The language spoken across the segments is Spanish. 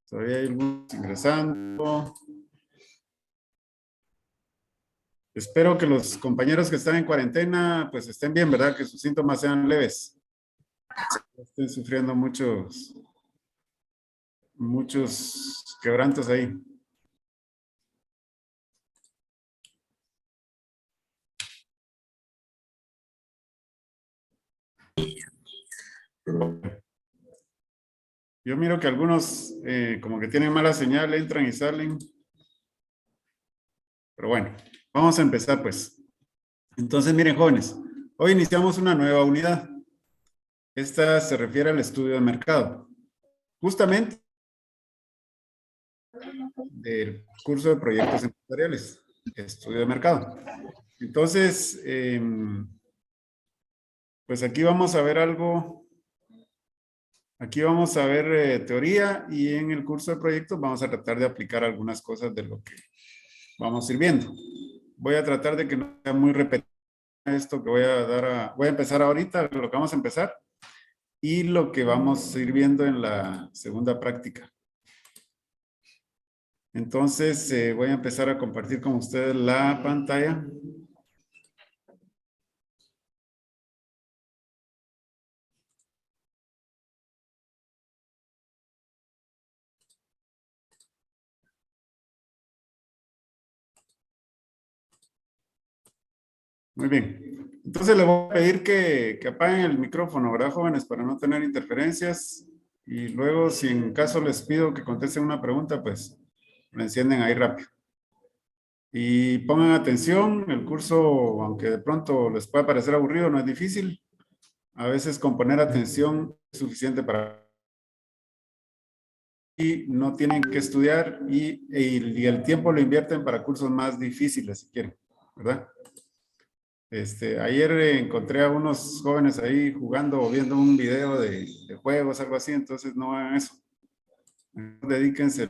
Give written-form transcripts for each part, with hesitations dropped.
Todavía hay algunos ingresando. Espero que los compañeros que están en cuarentena pues estén bien, ¿verdad? Que sus síntomas sean leves. No estén sufriendo muchos quebrantos ahí. Yo miro que algunos como que tienen mala señal, entran y salen. Pero bueno, vamos a empezar pues. Entonces, miren, jóvenes, hoy iniciamos una nueva unidad. Esta se refiere al estudio de mercado. Justamente del curso de proyectos empresariales, estudio de mercado. Entonces, pues aquí vamos a ver algo. Aquí vamos a ver teoría y en el curso de proyectos vamos a tratar de aplicar algunas cosas de lo que vamos a ir viendo. Voy a tratar de que no sea muy repetido esto que voy a dar voy a empezar ahorita, lo que vamos a empezar y lo que vamos a ir viendo en la segunda práctica. Entonces, voy a empezar a compartir con ustedes la pantalla. Muy bien. Entonces, les voy a pedir que apaguen el micrófono, ¿verdad, jóvenes? Para no tener interferencias. Y luego, si en caso les pido que contesten una pregunta, pues lo encienden ahí rápido. Y pongan atención, el curso, aunque de pronto les pueda parecer aburrido, no es difícil. A veces con poner atención es suficiente para... Y no tienen que estudiar y el tiempo lo invierten para cursos más difíciles, si quieren, ¿verdad? Ayer encontré a unos jóvenes ahí jugando o viendo un video de juegos, algo así, entonces no hagan eso. Dedíquense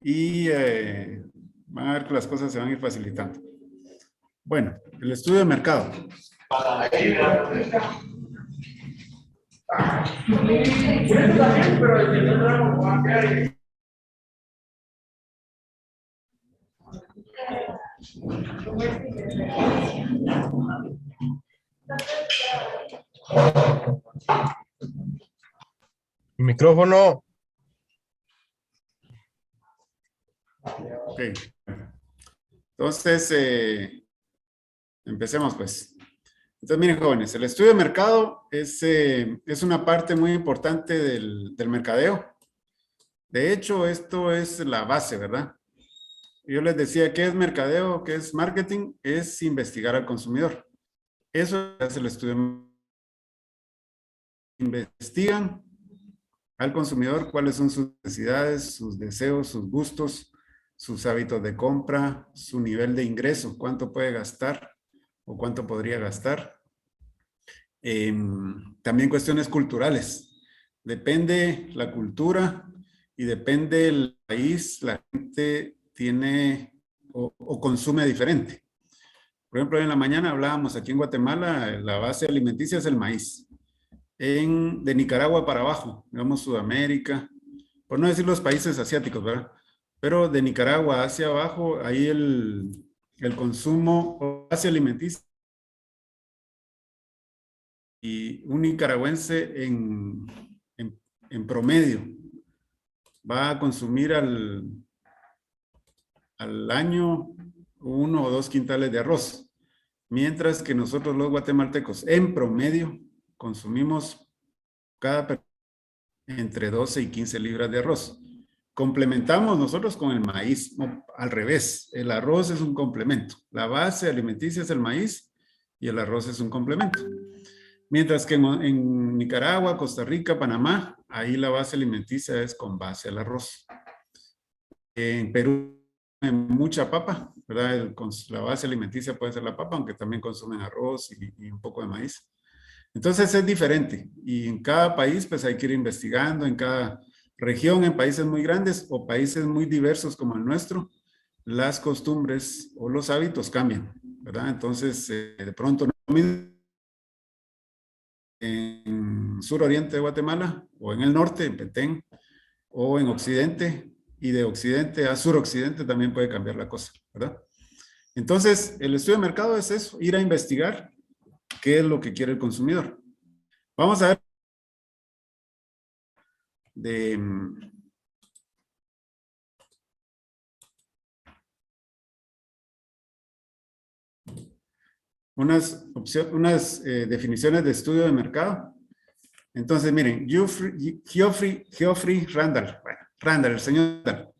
y van a ver que las cosas se van a ir facilitando. Bueno, el estudio de mercado. Micrófono. Ok. Entonces, empecemos pues. Entonces, miren, jóvenes, el estudio de mercado es una parte muy importante del mercadeo. De hecho, esto es la base, ¿verdad? Yo les decía, ¿qué es mercadeo? ¿Qué es marketing? Es investigar al consumidor. Eso es el estudio. Investigan al consumidor cuáles son sus necesidades, sus deseos, sus gustos, sus hábitos de compra, su nivel de ingreso, cuánto puede gastar o cuánto podría gastar. También cuestiones culturales. Depende la cultura y depende el país, la gente tiene o consume diferente. Por ejemplo, en la mañana hablábamos aquí en Guatemala, la base alimenticia es el maíz. De Nicaragua para abajo, digamos Sudamérica, por no decir los países asiáticos, ¿verdad? Pero de Nicaragua hacia abajo, ahí el consumo base alimenticia y un nicaragüense en promedio va a consumir al año 1 o 2 quintales de arroz, mientras que nosotros los guatemaltecos en promedio consumimos cada entre 12 y 15 libras de arroz. Complementamos nosotros con el maíz, no, al revés, el arroz es un complemento, la base alimenticia es el maíz y el arroz es un complemento. Mientras que en Nicaragua, Costa Rica, Panamá, ahí la base alimenticia es con base al arroz. En Perú, mucha papa, ¿verdad? La base alimenticia puede ser la papa, aunque también consumen arroz y un poco de maíz. Entonces es diferente y en cada país pues hay que ir investigando, en cada región, en países muy grandes o países muy diversos como el nuestro, las costumbres o los hábitos cambian, ¿verdad? Entonces de pronto no en suroriente de Guatemala, o en el norte, en Petén, o en occidente, y de occidente a suroccidente también puede cambiar la cosa, ¿verdad? Entonces, el estudio de mercado es eso, ir a investigar qué es lo que quiere el consumidor. Vamos a ver de unas definiciones de estudio de mercado. Entonces, miren, Geoffrey Randall, bueno, Randall, el señor Randall,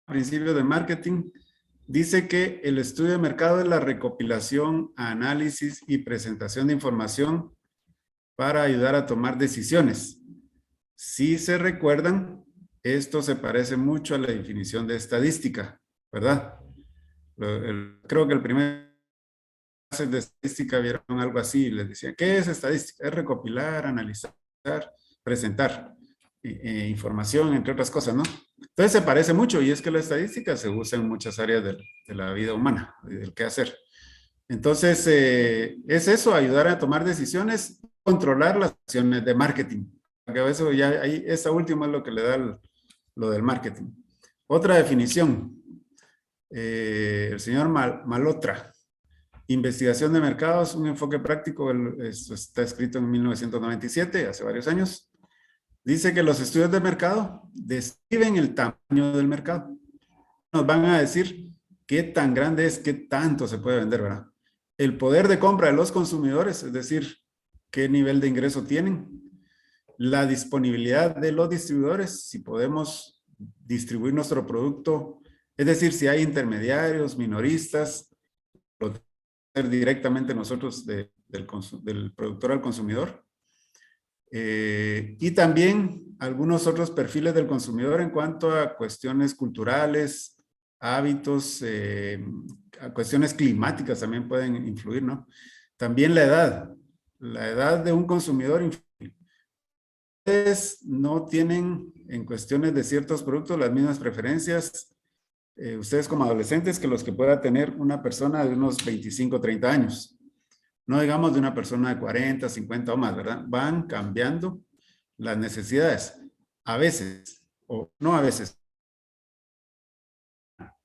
principio de marketing, dice que el estudio de mercado es la recopilación, análisis y presentación de información para ayudar a tomar decisiones. Si se recuerdan, esto se parece mucho a la definición de estadística, ¿verdad? Creo que el primer clase de estadística vieron algo así, les decía, ¿qué es estadística? Es recopilar, analizar, presentar información, entre otras cosas, ¿no? Entonces se parece mucho y es que la estadística se usa en muchas áreas de la vida humana, del qué hacer. Entonces, es eso, ayudar a tomar decisiones, controlar las acciones de marketing. Porque a veces ya ahí, esa última es lo que le da lo del marketing. Otra definición, el señor Malotra, investigación de mercados, un enfoque práctico, esto está escrito en 1997, hace varios años. Dice que los estudios de mercado describen el tamaño del mercado. Nos van a decir qué tan grande es, qué tanto se puede vender, ¿verdad? El poder de compra de los consumidores, es decir, qué nivel de ingreso tienen, la disponibilidad de los distribuidores, si podemos distribuir nuestro producto, es decir, si hay intermediarios, minoristas, lo hacer directamente nosotros del productor al consumidor. Y también algunos otros perfiles del consumidor en cuanto a cuestiones culturales, hábitos, a cuestiones climáticas también pueden influir, ¿no? También la edad de un consumidor influye. Ustedes no tienen en cuestiones de ciertos productos las mismas preferencias, ustedes como adolescentes, que los que pueda tener una persona de unos 25, 30 años. No digamos de una persona de 40, 50 o más, ¿verdad? Van cambiando las necesidades. A veces, o no a veces,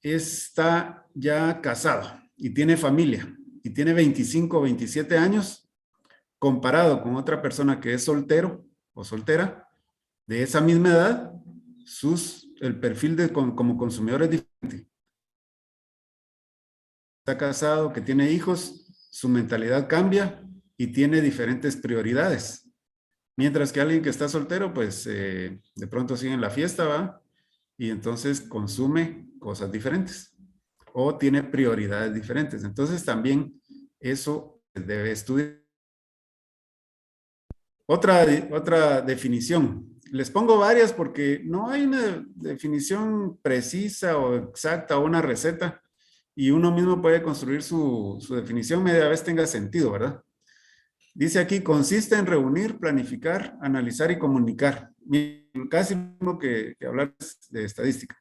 está ya casado y tiene familia y tiene 25 o 27 años, comparado con otra persona que es soltero o soltera de esa misma edad, el perfil como consumidor es diferente. Está casado, que tiene hijos, su mentalidad cambia y tiene diferentes prioridades. Mientras que alguien que está soltero, pues de pronto sigue en la fiesta, ¿va? Y entonces consume cosas diferentes o tiene prioridades diferentes. Entonces también eso se debe estudiar. Otra definición. Les pongo varias porque no hay una definición precisa o exacta o una receta y uno mismo puede construir su definición media vez tenga sentido, ¿verdad? Dice aquí, consiste en reunir, planificar, analizar y comunicar. Casi lo mismo que hablar de estadística.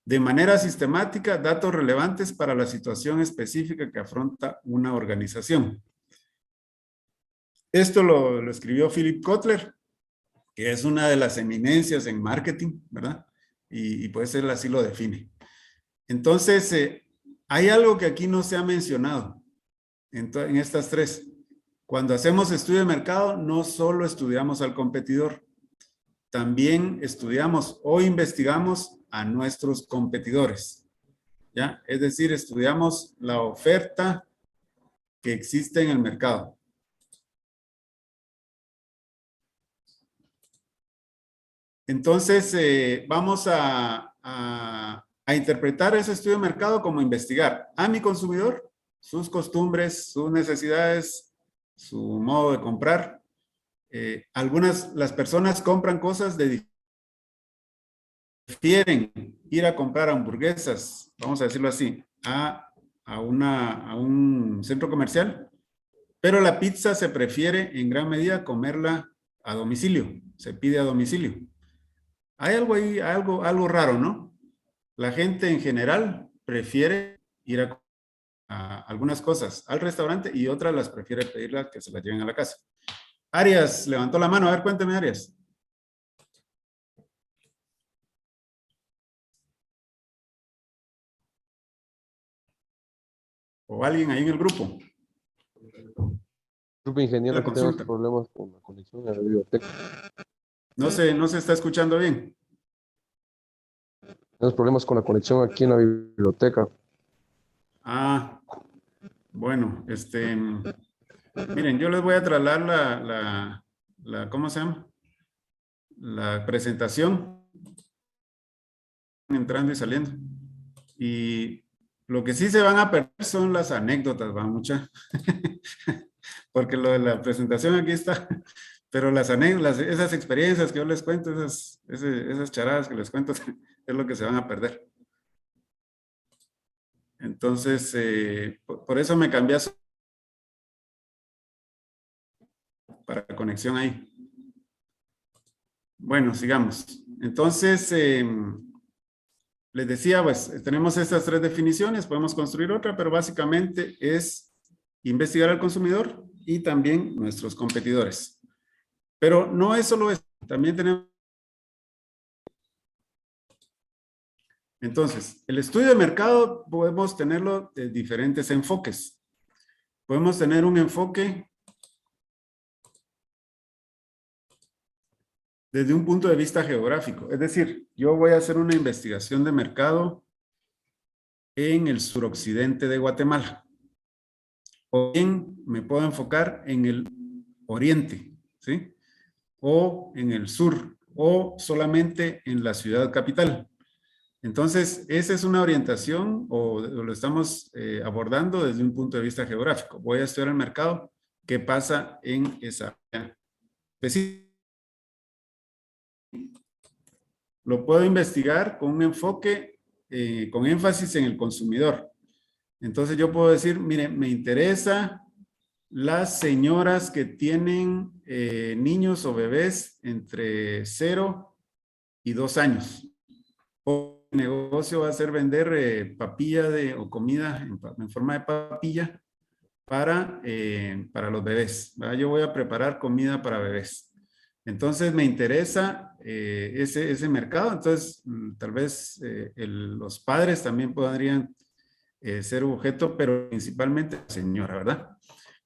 De manera sistemática, datos relevantes para la situación específica que afronta una organización. Esto lo escribió Philip Kotler, que es una de las eminencias en marketing, ¿verdad? Y pues él así lo define. Entonces, hay algo que aquí no se ha mencionado en estas tres. Cuando hacemos estudio de mercado, no solo estudiamos al competidor, también estudiamos o investigamos a nuestros competidores, ¿ya? Es decir, estudiamos la oferta que existe en el mercado. Entonces, vamos a interpretar ese estudio de mercado como investigar a mi consumidor, sus costumbres, sus necesidades, su modo de comprar. Las personas compran cosas prefieren ir a comprar hamburguesas, vamos a decirlo así, a un centro comercial, pero la pizza se prefiere en gran medida comerla a domicilio, se pide a domicilio. Hay algo ahí, algo raro, ¿no? La gente en general prefiere ir a algunas cosas al restaurante y otras las prefiere pedirlas que se las lleven a la casa. Arias levantó la mano. A ver, cuénteme, Arias. O alguien ahí en el grupo. Disculpe, ingeniero, La que tenemos consulta. problemas con la conexión a la biblioteca. No se está escuchando bien. Tenemos problemas con la conexión aquí en la biblioteca. Ah, bueno, miren, yo les voy a trasladar ¿cómo se llama? La presentación, entrando y saliendo. Y lo que sí se van a perder son las anécdotas, va mucha. Porque lo de la presentación aquí está, pero las anécdotas, esas experiencias que yo les cuento, esas charadas que les cuento, es lo que se van a perder. Entonces, por eso me cambié para conexión ahí. Bueno, sigamos. Entonces, les decía, pues tenemos estas tres definiciones, podemos construir otra, pero básicamente es investigar al consumidor y también nuestros competidores. Pero no es solo eso, también tenemos. Entonces, el estudio de mercado podemos tenerlo de diferentes enfoques. Podemos tener un enfoque desde un punto de vista geográfico. Es decir, yo voy a hacer una investigación de mercado en el suroccidente de Guatemala. O bien me puedo enfocar en el oriente, ¿sí? O en el sur, o solamente en la ciudad capital. Entonces, esa es una orientación o lo estamos abordando desde un punto de vista geográfico. Voy a estudiar el mercado, qué pasa en esa área específica. Lo puedo investigar con un enfoque, con énfasis en el consumidor. Entonces yo puedo decir, mire, me interesa las señoras que tienen niños o bebés entre 0 y 2 años. O el negocio va a ser vender papilla o comida en forma de papilla para los bebés, ¿verdad? Yo voy a preparar comida para bebés. Entonces me interesa ese mercado. Entonces tal vez los padres también podrían ser objeto, pero principalmente la señora, ¿verdad?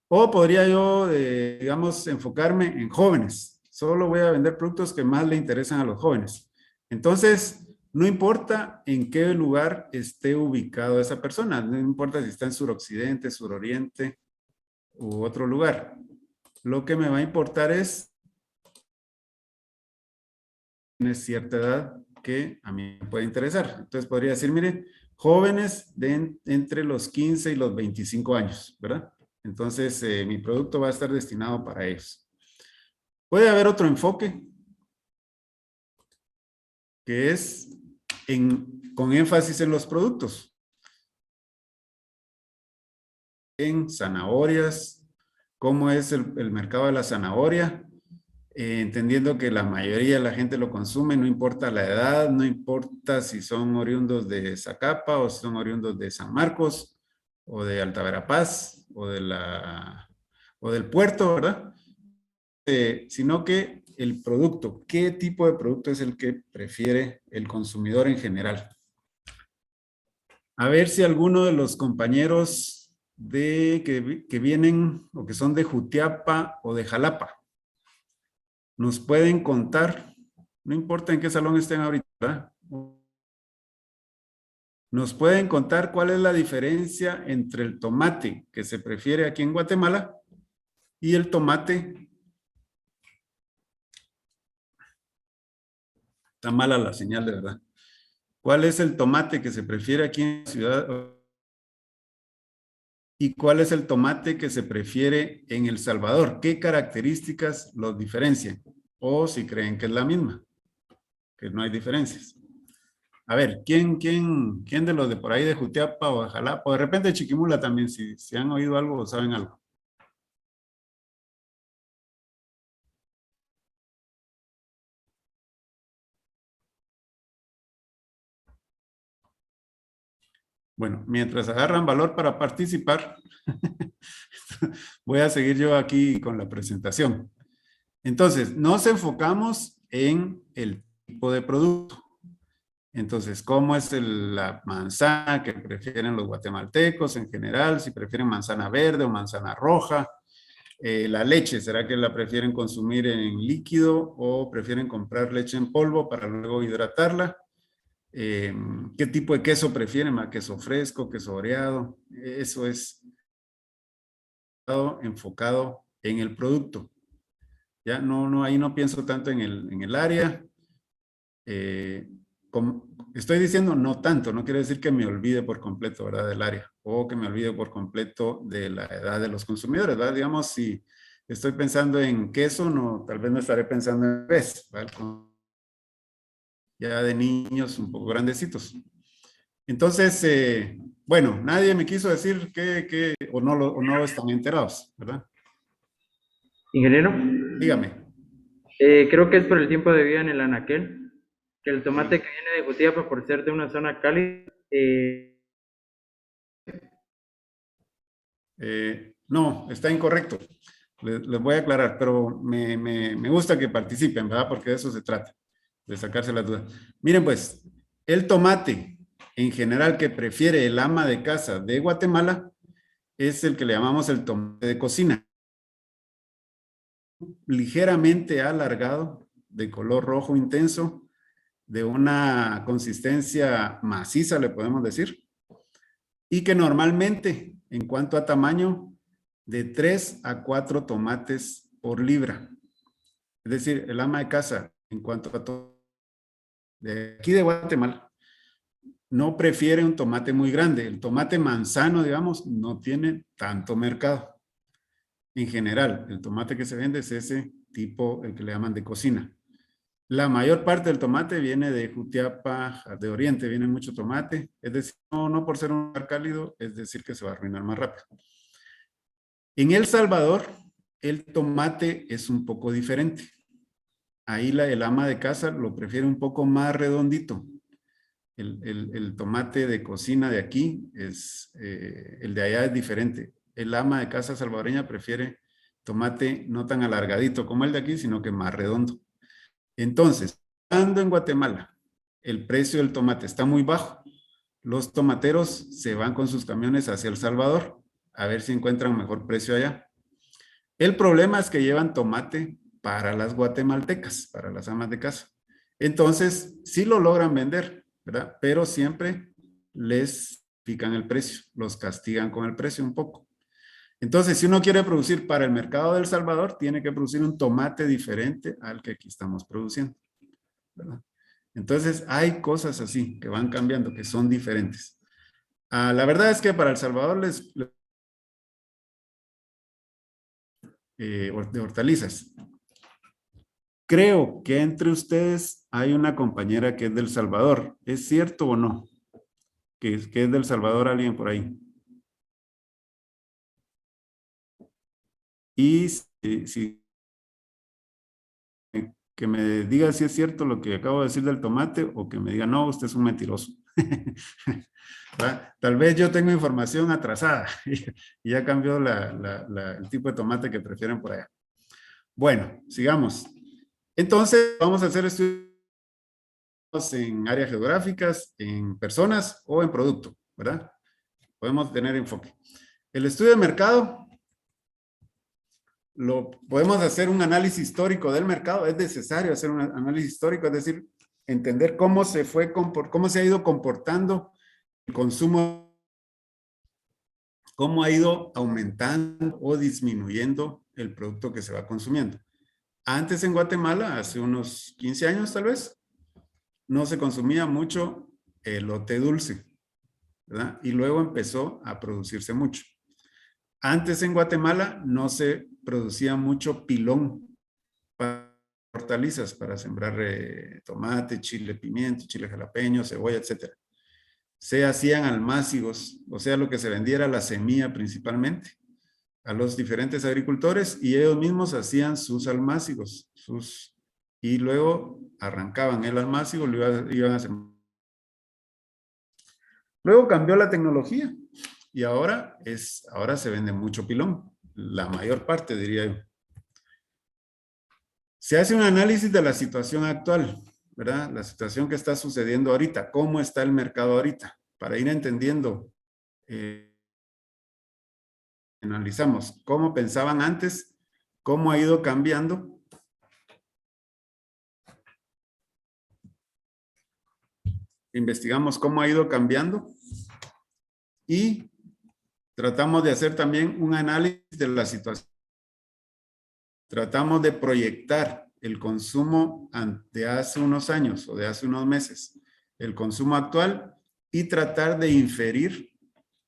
O podría yo, digamos, enfocarme en jóvenes. Solo voy a vender productos que más le interesan a los jóvenes. Entonces, no importa en qué lugar esté ubicado esa persona, no importa si está en suroccidente, suroriente u otro lugar. Lo que me va a importar es tener cierta edad que a mí me puede interesar. Entonces podría decir, mire, jóvenes entre los 15 y los 25 años, ¿verdad? Entonces mi producto va a estar destinado para ellos. Puede haber otro enfoque que es con énfasis en los productos. En zanahorias, cómo es el mercado de la zanahoria, entendiendo que la mayoría de la gente lo consume, no importa la edad, no importa si son oriundos de Zacapa o si son oriundos de San Marcos o de Alta Verapaz o del puerto, ¿verdad? Sino que el producto, qué tipo de producto es el que prefiere el consumidor en general. A ver si alguno de los compañeros que vienen o que son de Jutiapa o de Jalapa nos pueden contar, no importa en qué salón estén ahorita, ¿verdad? Nos pueden contar cuál es la diferencia entre el tomate que se prefiere aquí en Guatemala y el tomate. Está mala la señal, de verdad. ¿Cuál es el tomate que se prefiere aquí en la ciudad? ¿Y cuál es el tomate que se prefiere en El Salvador? ¿Qué características los diferencian? O si creen que es la misma, que no hay diferencias. A ver, ¿quién de los de por ahí de Jutiapa o de Jalapa, o de repente de Chiquimula también, si han oído algo o saben algo? Bueno, mientras agarran valor para participar, voy a seguir yo aquí con la presentación. Entonces, nos enfocamos en el tipo de producto. Entonces, ¿cómo es la manzana que prefieren los guatemaltecos en general? Si prefieren manzana verde o manzana roja. La leche, ¿será que la prefieren consumir en líquido o prefieren comprar leche en polvo para luego hidratarla? ¿Qué tipo de queso prefieren? ¿Más queso fresco, queso oreado? Eso es enfocado en el producto. Ya no, ahí no pienso tanto en el área. Como estoy diciendo no tanto, no quiere decir que me olvide por completo, ¿verdad? Del área o que me olvide por completo de la edad de los consumidores, ¿verdad? Digamos, si estoy pensando en queso, no, tal vez no estaré pensando en pez, ¿verdad? Ya de niños un poco grandecitos. Entonces, bueno, nadie me quiso decir o no están enterados, ¿verdad? Ingeniero, Dígame. creo que es por el tiempo de vida en el anaquel, que el tomate que viene de Jutiapa por ser de una zona cálida, No, está incorrecto. Les voy a aclarar, pero me gusta que participen, ¿verdad? Porque de eso se trata, de sacarse las dudas. Miren pues, el tomate en general que prefiere el ama de casa de Guatemala es el que le llamamos el tomate de cocina. Ligeramente alargado, de color rojo intenso, de una consistencia maciza, le podemos decir, y que normalmente, en cuanto a tamaño, de 3 a 4 tomates por libra. Es decir, el ama de casa, en cuanto a de aquí de Guatemala, no prefiere un tomate muy grande. El tomate manzano, digamos, no tiene tanto mercado. En general, el tomate que se vende es ese tipo, el que le llaman de cocina. La mayor parte del tomate viene de Jutiapa, de Oriente, viene mucho tomate. Es decir, no por ser un lugar cálido, es decir que se va a arruinar más rápido. En El Salvador, el tomate es un poco diferente. Ahí el ama de casa lo prefiere un poco más redondito. El tomate de cocina de aquí, el de allá es diferente. El ama de casa salvadoreña prefiere tomate no tan alargadito como el de aquí, sino que más redondo. Entonces, cuando en Guatemala el precio del tomate está muy bajo, los tomateros se van con sus camiones hacia El Salvador a ver si encuentran mejor precio allá. El problema es que llevan tomate para las guatemaltecas, para las amas de casa. Entonces, sí lo logran vender, ¿verdad? Pero siempre les pican el precio, los castigan con el precio un poco. Entonces, si uno quiere producir para el mercado de El Salvador, tiene que producir un tomate diferente al que aquí estamos produciendo, ¿verdad? Entonces, hay cosas así que van cambiando, que son diferentes. La verdad es que para El Salvador de hortalizas. Creo que entre ustedes hay una compañera que es del Salvador. ¿Es cierto o no? Que es del Salvador alguien por ahí. Y si que me diga si es cierto lo que acabo de decir del tomate o que me diga, no, usted es un mentiroso. Tal vez yo tengo información atrasada y ya cambió el tipo de tomate que prefieren por allá. Bueno, sigamos. Entonces, vamos a hacer estudios en áreas geográficas, en personas o en producto, ¿verdad? Podemos tener enfoque. El estudio de mercado, podemos hacer un análisis histórico del mercado. Es necesario hacer un análisis histórico, es decir, entender cómo cómo se ha ido comportando el consumo, cómo ha ido aumentando o disminuyendo el producto que se va consumiendo. Antes en Guatemala, hace unos 15 años tal vez, no se consumía mucho elote dulce, ¿verdad? Y luego empezó a producirse mucho. Antes en Guatemala no se producía mucho pilón para hortalizas, para sembrar tomate, chile pimiento, chile jalapeño, cebolla, etc. Se hacían almácigos, o sea, lo que se vendía era la semilla principalmente a los diferentes agricultores y ellos mismos hacían sus almácigos, y luego arrancaban el almácigo, lo iban a sembrar. Luego cambió la tecnología y ahora se vende mucho pilón, la mayor parte, diría yo. Se hace un análisis de la situación actual, ¿verdad? La situación que está sucediendo ahorita, cómo está el mercado ahorita, para ir entendiendo. Analizamos cómo pensaban antes, cómo ha ido cambiando. Investigamos cómo ha ido cambiando y tratamos de hacer también un análisis de la situación. Tratamos de proyectar el consumo de hace unos años o de hace unos meses, el consumo actual, y tratar de inferir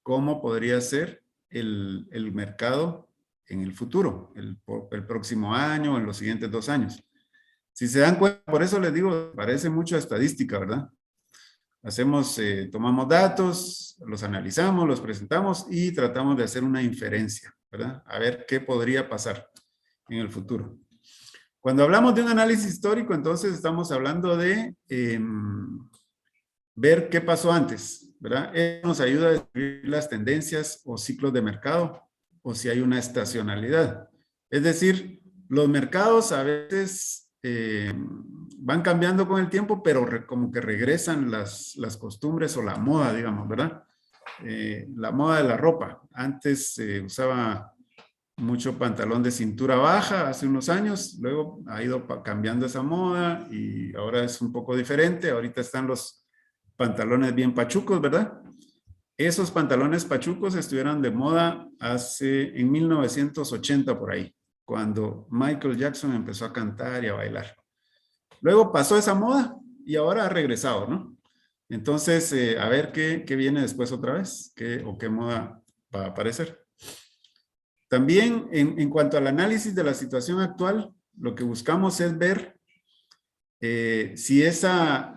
cómo podría ser el mercado en el futuro, el próximo año o en los siguientes 2 años. Si se dan cuenta, por eso les digo, parece mucho a estadística, ¿verdad? Tomamos datos, los analizamos, los presentamos y tratamos de hacer una inferencia, ¿verdad? A ver qué podría pasar en el futuro. Cuando hablamos de un análisis histórico, entonces estamos hablando de ver qué pasó antes, ¿verdad? Eso nos ayuda a describir las tendencias o ciclos de mercado o si hay una estacionalidad. Es decir, los mercados a veces van cambiando con el tiempo, pero como que regresan las costumbres o la moda, digamos, ¿verdad? La moda de la ropa. Antes se usaba mucho pantalón de cintura baja hace unos años, luego ha ido cambiando esa moda y ahora es un poco diferente. Ahorita están los pantalones bien pachucos, ¿verdad? Esos pantalones pachucos estuvieron de moda en 1980 por ahí, cuando Michael Jackson empezó a cantar y a bailar. Luego pasó esa moda y ahora ha regresado, ¿no? Entonces, a ver qué viene después otra vez, qué moda va a aparecer. También, en cuanto al análisis de la situación actual, lo que buscamos es ver si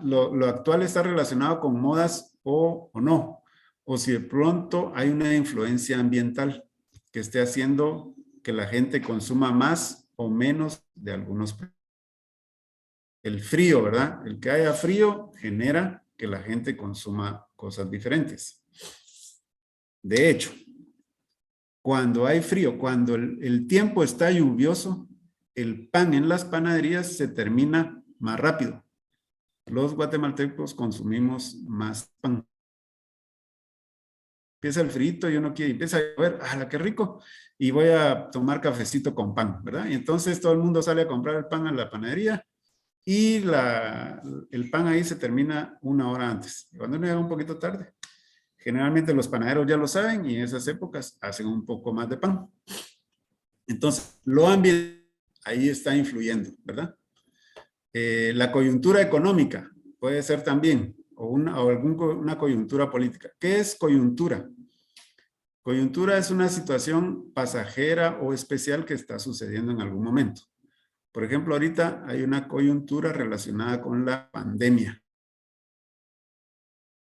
lo actual está relacionado con modas o no, o si de pronto hay una influencia ambiental que esté haciendo que la gente consuma más o menos de algunos productos. El frío, ¿verdad? El que haya frío genera que la gente consuma cosas diferentes. De hecho, cuando hay frío, cuando el tiempo está lluvioso, el pan en las panaderías se termina más rápido. Los guatemaltecos consumimos más pan. Empieza el frito y uno quiere, empieza a ver, ¡ah, qué rico! Y voy a tomar cafecito con pan, ¿verdad? Y entonces todo el mundo sale a comprar el pan a la panadería y el pan ahí se termina 1 hora antes. Cuando uno llega un poquito tarde, generalmente los panaderos ya lo saben y en esas épocas hacen un poco más de pan. Entonces, lo ambiental ahí está influyendo, ¿verdad? La coyuntura económica puede ser también, o una coyuntura política. ¿Qué es coyuntura? Coyuntura es una situación pasajera o especial que está sucediendo en algún momento. Por ejemplo, ahorita hay una coyuntura relacionada con la pandemia.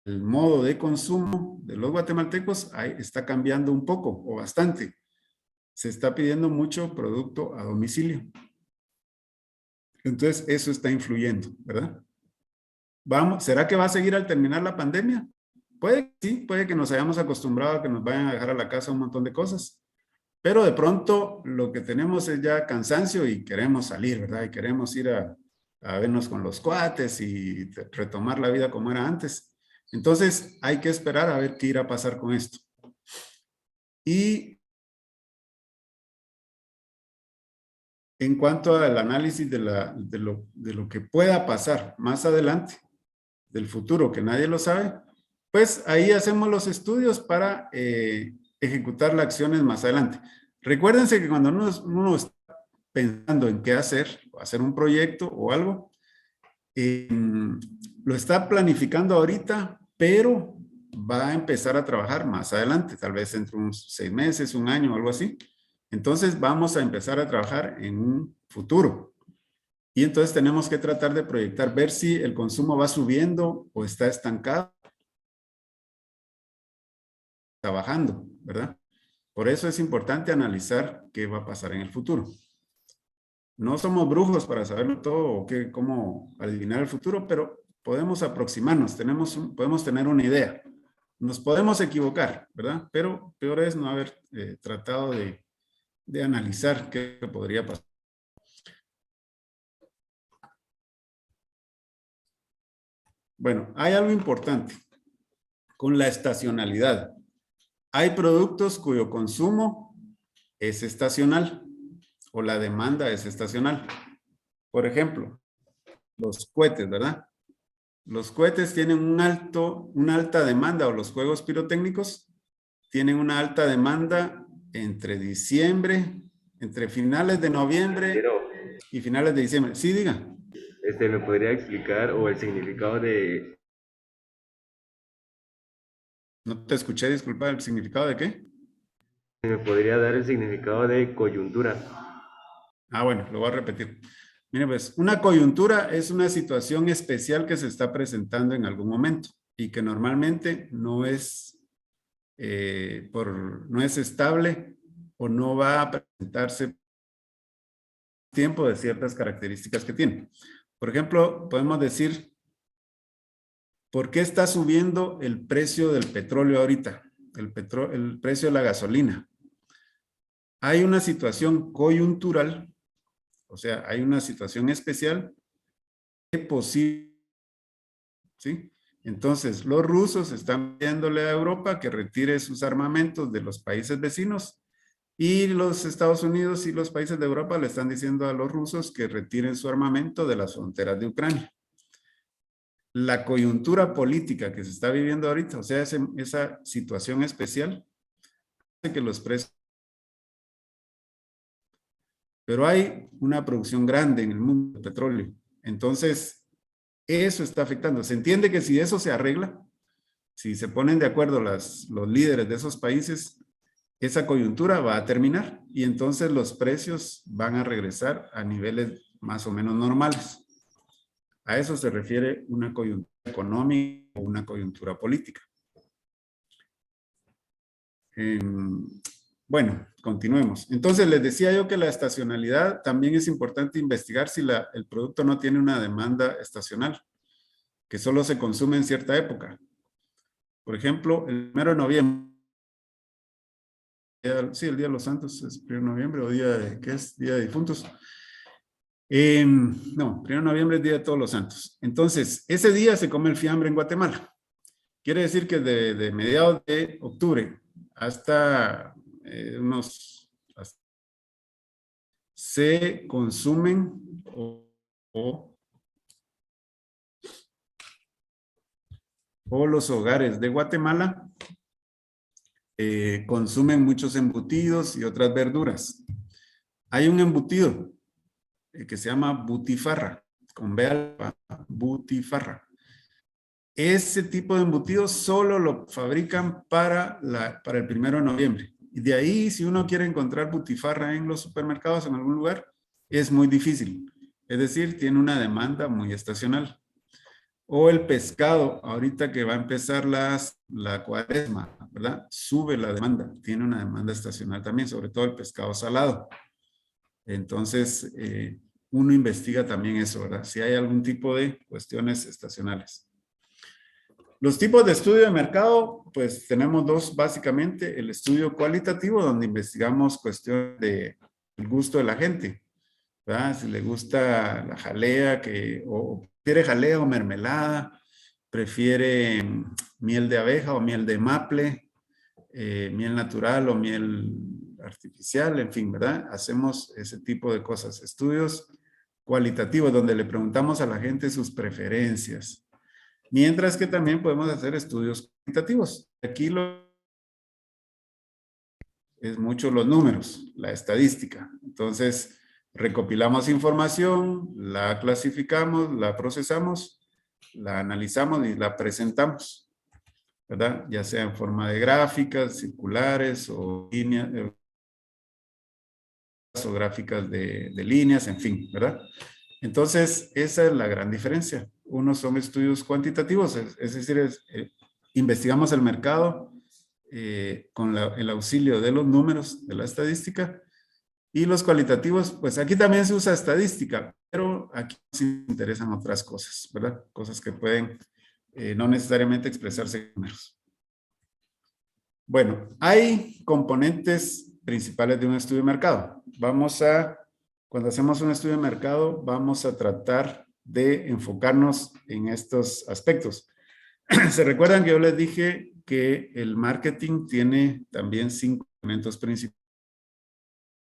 El modo de consumo de los guatemaltecos está cambiando un poco o bastante. Se está pidiendo mucho producto a domicilio. Entonces, eso está influyendo, ¿verdad? ¿Será que va a seguir al terminar la pandemia? Puede que sí, puede que nos hayamos acostumbrado a que nos vayan a dejar a la casa un montón de cosas. Pero de pronto lo que tenemos es ya cansancio y queremos salir, ¿verdad? Y queremos ir a vernos con los cuates y retomar la vida como era antes. Entonces hay que esperar a ver qué irá a pasar con esto. Y en cuanto al análisis de lo que pueda pasar más adelante, del futuro, que nadie lo sabe, pues ahí hacemos los estudios para ejecutar las acciones más adelante. Recuérdense que cuando uno está pensando en qué hacer, o hacer un proyecto o algo, lo está planificando ahorita, pero va a empezar a trabajar más adelante, tal vez entre unos 6 meses, 1 año, algo así. Entonces vamos a empezar a trabajar en un futuro. Y entonces tenemos que tratar de proyectar, ver si el consumo va subiendo o está estancado, está bajando, ¿verdad? Por eso es importante analizar qué va a pasar en el futuro. No somos brujos para saberlo todo o cómo adivinar el futuro, pero podemos aproximarnos, podemos tener una idea. Nos podemos equivocar, ¿verdad? Pero peor es no haber tratado de analizar qué podría pasar. Bueno, hay algo importante con la estacionalidad. Hay productos cuyo consumo es estacional o la demanda es estacional. Por ejemplo, los cohetes, ¿verdad? Los cohetes tienen una alta demanda, o los juegos pirotécnicos tienen una alta demanda entre diciembre, entre finales de noviembre Pero, y finales de diciembre. Sí, diga. ¿me podría explicar o el significado de, No te escuché, disculpa, ¿el significado de qué? me podría dar el significado de coyuntura? Ah, bueno, lo voy a repetir. Mire, pues, una coyuntura es una situación especial que se está presentando en algún momento y que normalmente no es, no es estable o no va a presentarse tiempo de ciertas características que tiene. Por ejemplo, podemos decir, ¿por qué está subiendo el precio del petróleo ahorita? El precio de la gasolina. Hay una situación coyuntural, o sea, hay una situación especial que posible, ¿sí? Entonces, los rusos están pidiéndole a Europa que retire sus armamentos de los países vecinos y los Estados Unidos y los países de Europa le están diciendo a los rusos que retiren su armamento de las fronteras de Ucrania. La coyuntura política que se está viviendo ahorita, o sea, esa situación especial, hace que los precios. Pero hay una producción grande en el mundo de petróleo. Entonces, eso está afectando. Se entiende que si eso se arregla, si se ponen de acuerdo los líderes de esos países, esa coyuntura va a terminar y entonces los precios van a regresar a niveles más o menos normales. A eso se refiere una coyuntura económica o una coyuntura política. Bueno, continuemos. Entonces, les decía yo que la estacionalidad también es importante investigar si el producto no tiene una demanda estacional, que solo se consume en cierta época. Por ejemplo, el 1 de noviembre, sí, el Día de los Santos es 1 de noviembre, o ¿qué es? Día de Difuntos. No, 1 de noviembre es Día de Todos los Santos. Entonces, ese día se come el fiambre en Guatemala. Quiere decir que de mediados de octubre hasta se consumen o los hogares de Guatemala consumen muchos embutidos y otras verduras. Hay un embutido que se llama butifarra, con B alfa, butifarra. Ese tipo de embutidos solo lo fabrican para el 1 de noviembre. Y de ahí, si uno quiere encontrar butifarra en los supermercados en algún lugar, es muy difícil. Es decir, tiene una demanda muy estacional. O el pescado, ahorita que va a empezar la cuaresma, ¿verdad? Sube la demanda, tiene una demanda estacional también, sobre todo el pescado salado. Entonces, uno investiga también eso, ¿verdad? Si hay algún tipo de cuestiones estacionales. Los tipos de estudio de mercado, pues tenemos dos básicamente. El estudio cualitativo, donde investigamos cuestiones del gusto de la gente, ¿verdad? Si le gusta la jalea, o prefiere jalea o mermelada, prefiere miel de abeja o miel de maple, miel natural o miel artificial, en fin, ¿verdad? Hacemos ese tipo de cosas. Estudios cualitativos, donde le preguntamos a la gente sus preferencias. Mientras que también podemos hacer estudios cuantitativos. Aquí es mucho los números, la estadística. Entonces, recopilamos información, la clasificamos, la procesamos, la analizamos y la presentamos, ¿verdad? Ya sea en forma de gráficas, circulares o líneas, o gráficas de líneas, en fin, ¿verdad? Entonces, esa es la gran diferencia. Unos son estudios cuantitativos, es decir, investigamos el mercado con el auxilio de los números de la estadística, y los cualitativos, pues aquí también se usa estadística, pero aquí nos interesan otras cosas, ¿verdad? Cosas que pueden no necesariamente expresarse en números. Bueno, hay componentes principales de un estudio de mercado. Cuando hacemos un estudio de mercado, vamos a tratar de enfocarnos en estos aspectos. ¿Se recuerdan que yo les dije que el marketing tiene también 5 elementos principales?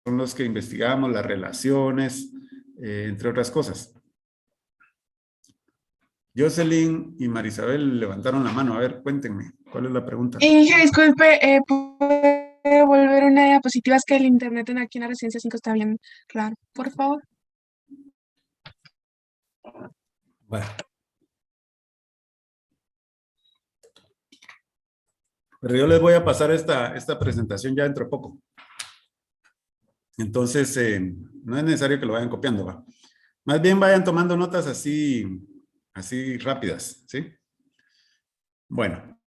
Son los que investigamos, las relaciones, entre otras cosas. Jocelyn y Marisabel levantaron la mano. A ver, cuéntenme, ¿cuál es la pregunta? Inge, disculpe, ¿puede volver una diapositiva? Es que el internet aquí en la residencia 5 está bien raro. Por favor. Bueno. Pero yo les voy a pasar esta presentación ya dentro de poco. Entonces, no es necesario que lo vayan copiando, ¿va? Más bien vayan tomando notas así rápidas, ¿sí? Bueno.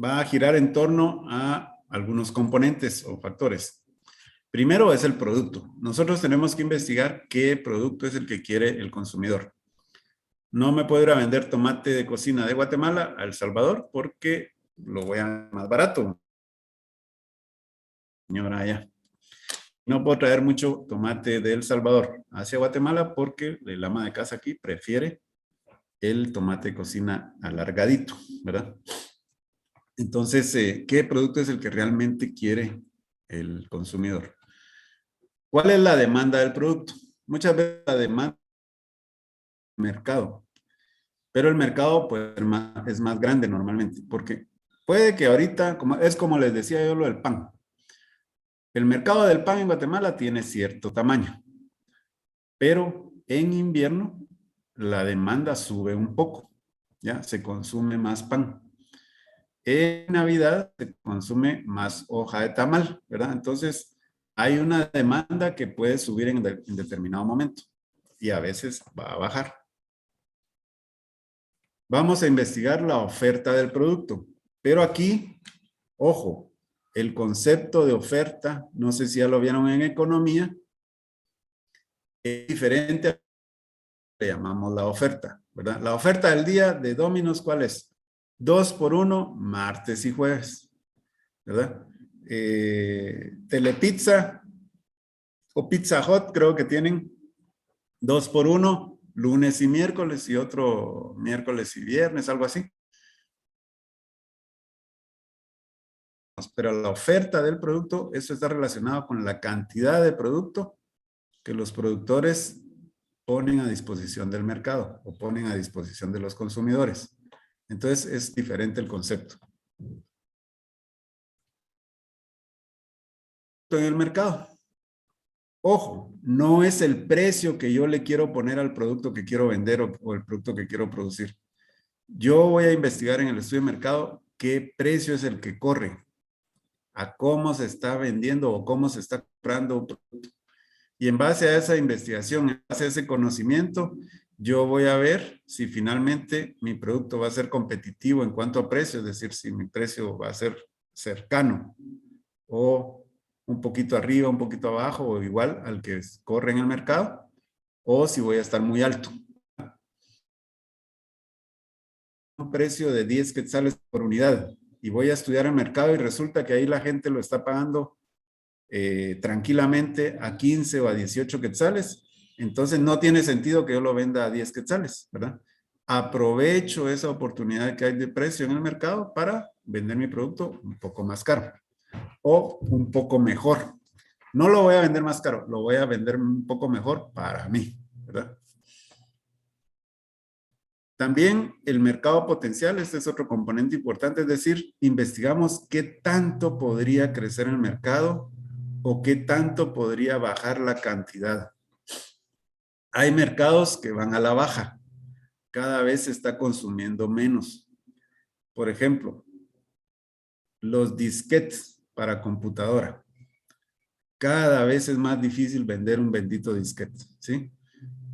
Va a girar en torno a algunos componentes o factores. Primero es el producto. Nosotros tenemos que investigar qué producto es el que quiere el consumidor. No me puedo ir a vender tomate de cocina de Guatemala a El Salvador porque lo voy a más barato. Señora, allá. No puedo traer mucho tomate de El Salvador hacia Guatemala porque el ama de casa aquí prefiere el tomate de cocina alargadito, ¿verdad? Entonces, ¿qué producto es el que realmente quiere el consumidor? ¿Cuál es la demanda del producto? Muchas veces la demanda del mercado, pero el mercado pues, es más grande normalmente, porque puede que ahorita, es como les decía yo lo del pan. El mercado del pan en Guatemala tiene cierto tamaño, pero en invierno la demanda sube un poco, ¿ya? Se consume más pan. En Navidad se consume más hoja de tamal, ¿verdad? Entonces, hay una demanda que puede subir en determinado momento y a veces va a bajar. Vamos a investigar la oferta del producto, pero aquí, ojo, el concepto de oferta, no sé si ya lo vieron en economía, es diferente a lo que llamamos la oferta, ¿verdad? La oferta del día de Domino's, ¿cuál es? 2 por 1, martes y jueves, ¿verdad? Telepizza o Pizza Hut creo que tienen 2 por 1, lunes y miércoles y otro miércoles y viernes, algo así. Pero la oferta del producto, eso está relacionado con la cantidad de producto que los productores ponen a disposición del mercado o ponen a disposición de los consumidores. Entonces es diferente el concepto. En el mercado. Ojo, no es el precio que yo le quiero poner al producto que quiero vender o el producto que quiero producir. Yo voy a investigar en el estudio de mercado qué precio es el que corre, a cómo se está vendiendo o cómo se está comprando un producto. Y en base a esa investigación, en base a ese conocimiento, yo voy a ver si finalmente mi producto va a ser competitivo en cuanto a precio, es decir, si mi precio va a ser cercano o un poquito arriba, un poquito abajo o igual al que corre en el mercado, o si voy a estar muy alto. Un precio de 10 quetzales por unidad y voy a estudiar el mercado y resulta que ahí la gente lo está pagando tranquilamente a 15 o a 18 quetzales, entonces no tiene sentido que yo lo venda a 10 quetzales, ¿verdad? Aprovecho esa oportunidad que hay de precio en el mercado para vender mi producto un poco más caro o un poco mejor. No lo voy a vender más caro, lo voy a vender un poco mejor para mí, ¿verdad? También el mercado potencial, este es otro componente importante, es decir, investigamos qué tanto podría crecer el mercado o qué tanto podría bajar la cantidad. Hay mercados que van a la baja, cada vez se está consumiendo menos. Por ejemplo, los disquetes para computadora. Cada vez es más difícil vender un bendito disquete, ¿sí?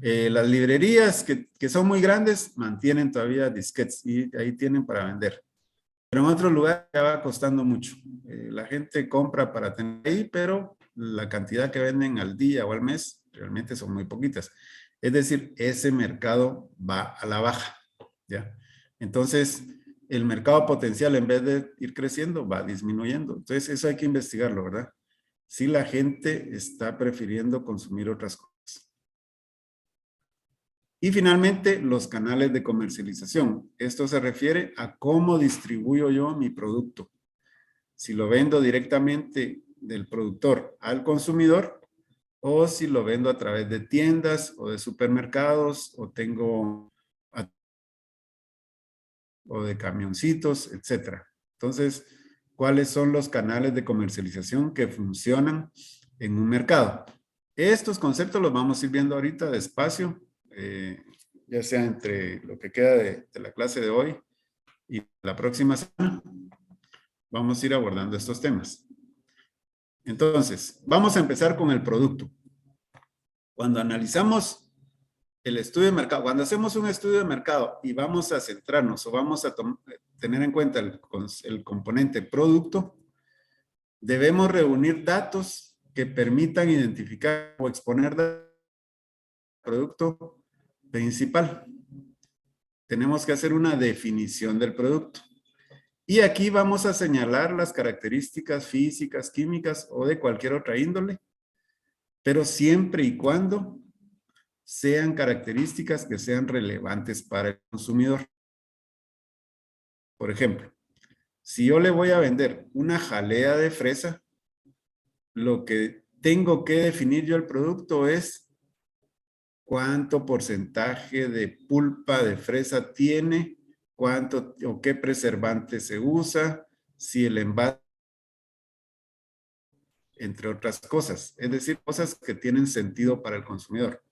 Las librerías que son muy grandes mantienen todavía disquetes y ahí tienen para vender. Pero en otros lugares ya va costando mucho. La gente compra para tener ahí, pero la cantidad que venden al día o al mes realmente son muy poquitas. Es decir, ese mercado va a la baja, ¿ya? Entonces, el mercado potencial, en vez de ir creciendo, va disminuyendo. Entonces, eso hay que investigarlo, ¿verdad? Si la gente está prefiriendo consumir otras cosas. Y finalmente, los canales de comercialización. Esto se refiere a cómo distribuyo yo mi producto. Si lo vendo directamente del productor al consumidor, o si lo vendo a través de tiendas o de supermercados, o tengo o de camioncitos, etcétera. Entonces, ¿cuáles son los canales de comercialización que funcionan en un mercado? Estos conceptos los vamos a ir viendo ahorita despacio, ya sea entre lo que queda de la clase de hoy y la próxima semana. Vamos a ir abordando estos temas. Entonces, vamos a empezar con el producto. Cuando analizamos el estudio de mercado, cuando hacemos un estudio de mercado y vamos a centrarnos o vamos a tener en cuenta el componente producto, debemos reunir datos que permitan identificar o exponer el producto principal. Tenemos que hacer una definición del producto. Y aquí vamos a señalar las características físicas, químicas o de cualquier otra índole, pero siempre y cuando sean características que sean relevantes para el consumidor. Por ejemplo, si yo le voy a vender una jalea de fresa, lo que tengo que definir yo el producto es cuánto porcentaje de pulpa de fresa tiene, cuánto o qué preservante se usa, si el envase, entre otras cosas. Es decir, cosas que tienen sentido para el consumidor.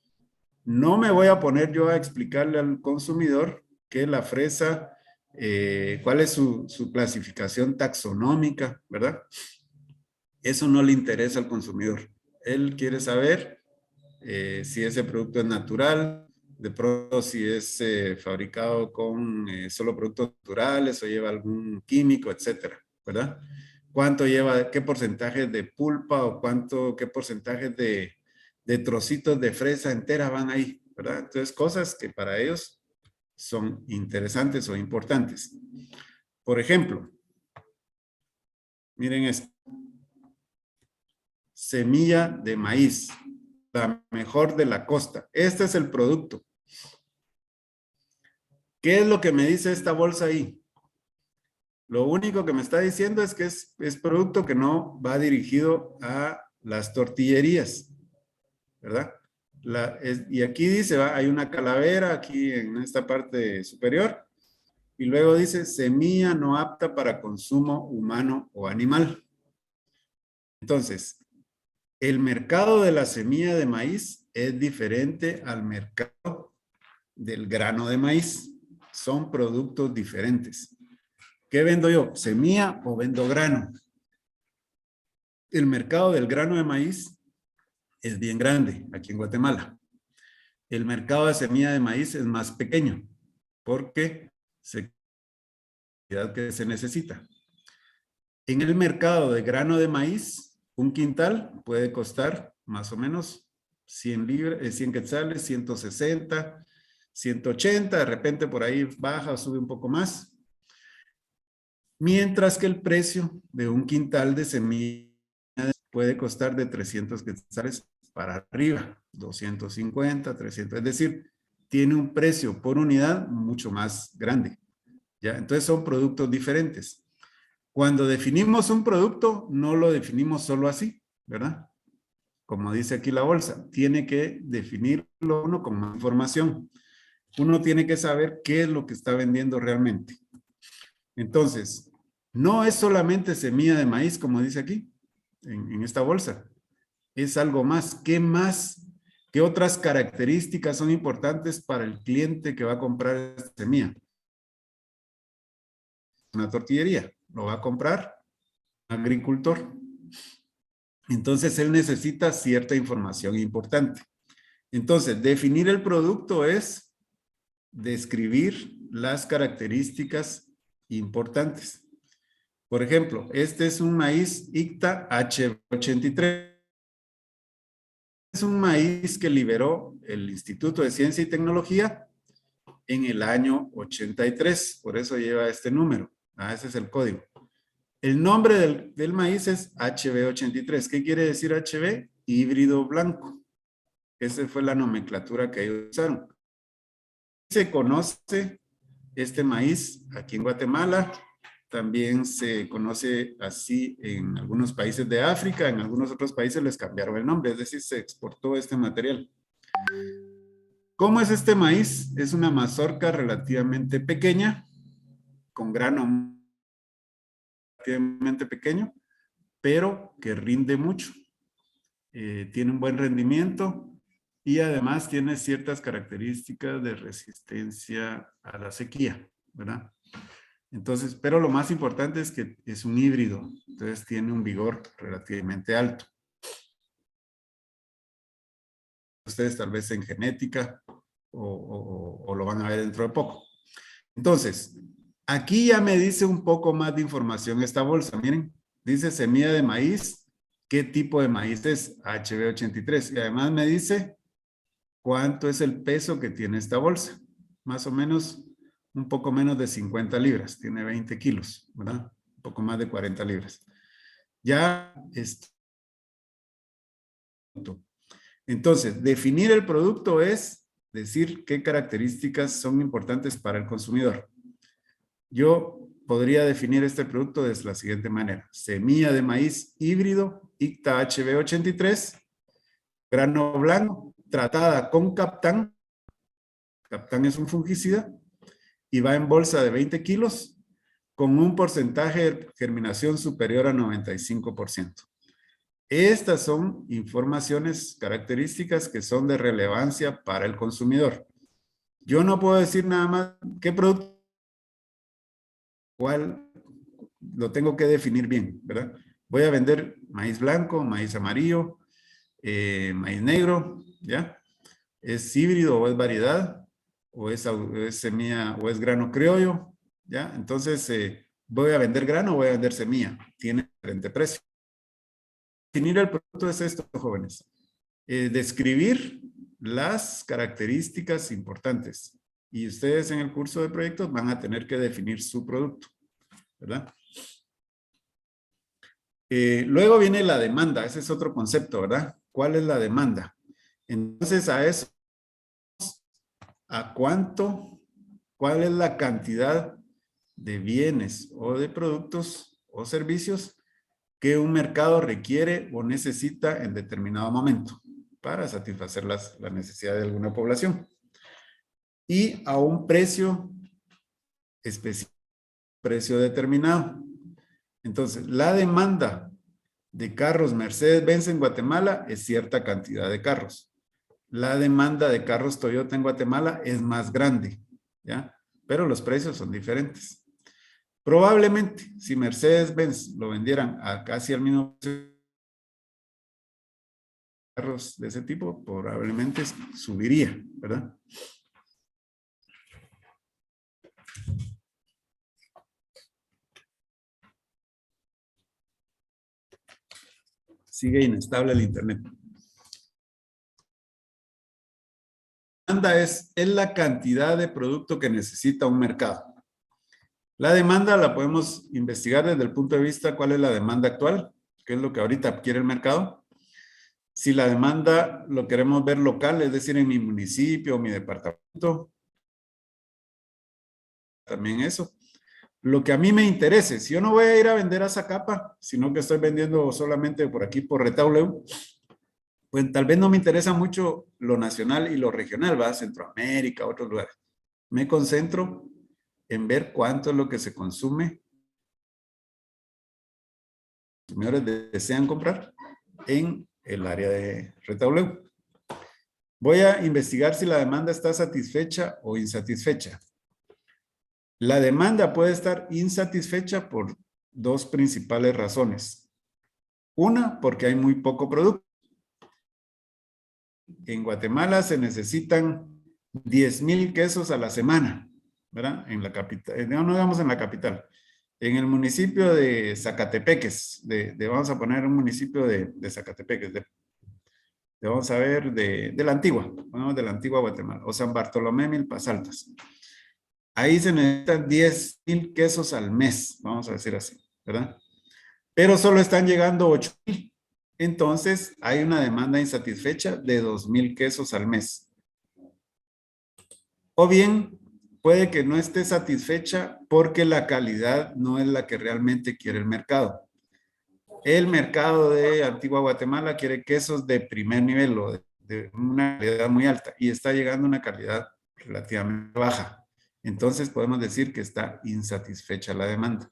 No me voy a poner yo a explicarle al consumidor que la fresa, cuál es su clasificación taxonómica, ¿verdad? Eso no le interesa al consumidor. Él quiere saber si ese producto es natural, de pronto si es fabricado con solo productos naturales o lleva algún químico, etcétera, ¿verdad? ¿Cuánto lleva, qué porcentaje de pulpa o qué porcentaje de trocitos de fresa entera van ahí, ¿verdad? Entonces, cosas que para ellos son interesantes o importantes. Por ejemplo, miren esto. Semilla de maíz, la mejor de la costa. Este es el producto. ¿Qué es lo que me dice esta bolsa ahí? Lo único que me está diciendo es que es producto que no va dirigido a las tortillerías, ¿verdad? Y aquí dice, hay una calavera aquí en esta parte superior, y luego dice semilla no apta para consumo humano o animal. Entonces, el mercado de la semilla de maíz es diferente al mercado del grano de maíz. Son productos diferentes. ¿Qué vendo yo? ¿Semilla o vendo grano? El mercado del grano de maíz es bien grande aquí en Guatemala. El mercado de semilla de maíz es más pequeño porque que se necesita. En el mercado de grano de maíz, un quintal puede costar más o menos 100 quetzales, 160, 180, de repente por ahí baja o sube un poco más. Mientras que el precio de un quintal de semilla puede costar de 300 quetzales para arriba, 250, 300, es decir, tiene un precio por unidad mucho más grande. ¿Ya? Entonces son productos diferentes. Cuando definimos un producto, no lo definimos solo así, ¿verdad? Como dice aquí la bolsa, tiene que definirlo uno con más información. Uno tiene que saber qué es lo que está vendiendo realmente. Entonces, no es solamente semilla de maíz, como dice aquí, en esta bolsa. Es algo más. ¿Qué más? ¿Qué otras características son importantes para el cliente que va a comprar esta semilla? Una tortillería. Lo va a comprar un agricultor. Entonces, él necesita cierta información importante. Entonces, definir el producto es describir las características importantes. Por ejemplo, este es un maíz ICTA H83. Es un maíz que liberó el Instituto de Ciencia y Tecnología en el año 83. Por eso lleva este número. Ese es el código. El nombre del maíz es HB83. ¿Qué quiere decir HB? Híbrido blanco. Esa fue la nomenclatura que ellos usaron. Se conoce este maíz aquí en Guatemala. También se conoce así en algunos países de África. En algunos otros países les cambiaron el nombre. Es decir, se exportó este material. ¿Cómo es este maíz? Es una mazorca relativamente pequeña, con grano relativamente pequeño, pero que rinde mucho. Tiene un buen rendimiento y además tiene ciertas características de resistencia a la sequía, ¿verdad? Entonces, pero lo más importante es que es un híbrido, entonces tiene un vigor relativamente alto. Ustedes tal vez en genética o lo van a ver dentro de poco. Entonces, aquí ya me dice un poco más de información esta bolsa. Miren, dice semilla de maíz. ¿Qué tipo de maíz es? HB83. Y además me dice cuánto es el peso que tiene esta bolsa. Más o menos un poco menos de 50 libras. Tiene 20 kilos, ¿verdad? Un poco más de 40 libras. Ya está. Entonces, definir el producto es decir qué características son importantes para el consumidor. Yo podría definir este producto de la siguiente manera. Semilla de maíz híbrido, ICTA HB83, grano blanco, tratada con Captán. Captán es un fungicida y va en bolsa de 20 kilos con un porcentaje de germinación superior a 95%. Estas son informaciones, características que son de relevancia para el consumidor. Yo no puedo decir nada más qué producto, cuál lo tengo que definir bien, ¿verdad? Voy a vender maíz blanco, maíz amarillo, maíz negro, ¿ya? ¿Es híbrido o es variedad? ¿O es semilla o es grano criollo? ¿Ya? Entonces, ¿voy a vender grano o voy a vender semilla? Tiene diferente precio. Definir el producto es esto, jóvenes. Describir las características importantes. Y ustedes en el curso de proyectos van a tener que definir su producto, ¿verdad? Luego viene la demanda. Ese es otro concepto, ¿verdad? ¿Cuál es la demanda? Entonces, a eso, ¿a cuánto? ¿Cuál es la cantidad de bienes o de productos o servicios que un mercado requiere o necesita en determinado momento para satisfacer la necesidad de alguna población? Y a un precio específico, precio determinado. Entonces, la demanda de carros Mercedes-Benz en Guatemala es cierta cantidad de carros. La demanda de carros Toyota en Guatemala es más grande, ¿ya? Pero los precios son diferentes. Probablemente, si Mercedes-Benz lo vendieran a casi al mismo precio, carros de ese tipo, probablemente subiría, ¿verdad? Sigue inestable el internet. La demanda es la cantidad de producto que necesita un mercado. La demanda la podemos investigar desde el punto de vista cuál es la demanda actual, qué es lo que ahorita quiere el mercado. Si la demanda lo queremos ver local, es decir, en mi municipio o mi departamento, también eso. Lo que a mí me interese, si yo no voy a ir a vender a Zacapa, sino que estoy vendiendo solamente por aquí, por Retauleu, pues tal vez no me interesa mucho lo nacional y lo regional, va a Centroamérica, otros lugares. Me concentro en ver cuánto es lo que se consume, los consumidores desean comprar en el área de Retauleu. Voy a investigar si la demanda está satisfecha o insatisfecha. La demanda puede estar insatisfecha por dos principales razones. Una, porque hay muy poco producto. En Guatemala se necesitan 10,000 quesos a la semana, ¿verdad? En la capital, no digamos en la capital. En el municipio de Zacatepeques, vamos a poner un municipio de Zacatepeques, de vamos a ver de la antigua, ponemos de la antigua Guatemala, o San Bartolomé, Milpas Altas. Ahí se necesitan 10,000 quesos al mes, vamos a decir así, ¿verdad? Pero solo están llegando 8,000. Entonces, hay una demanda insatisfecha de 2,000 quesos al mes. O bien, puede que no esté satisfecha porque la calidad no es la que realmente quiere el mercado. El mercado de Antigua Guatemala quiere quesos de primer nivel o de una calidad muy alta y está llegando a una calidad relativamente baja. Entonces podemos decir que está insatisfecha la demanda.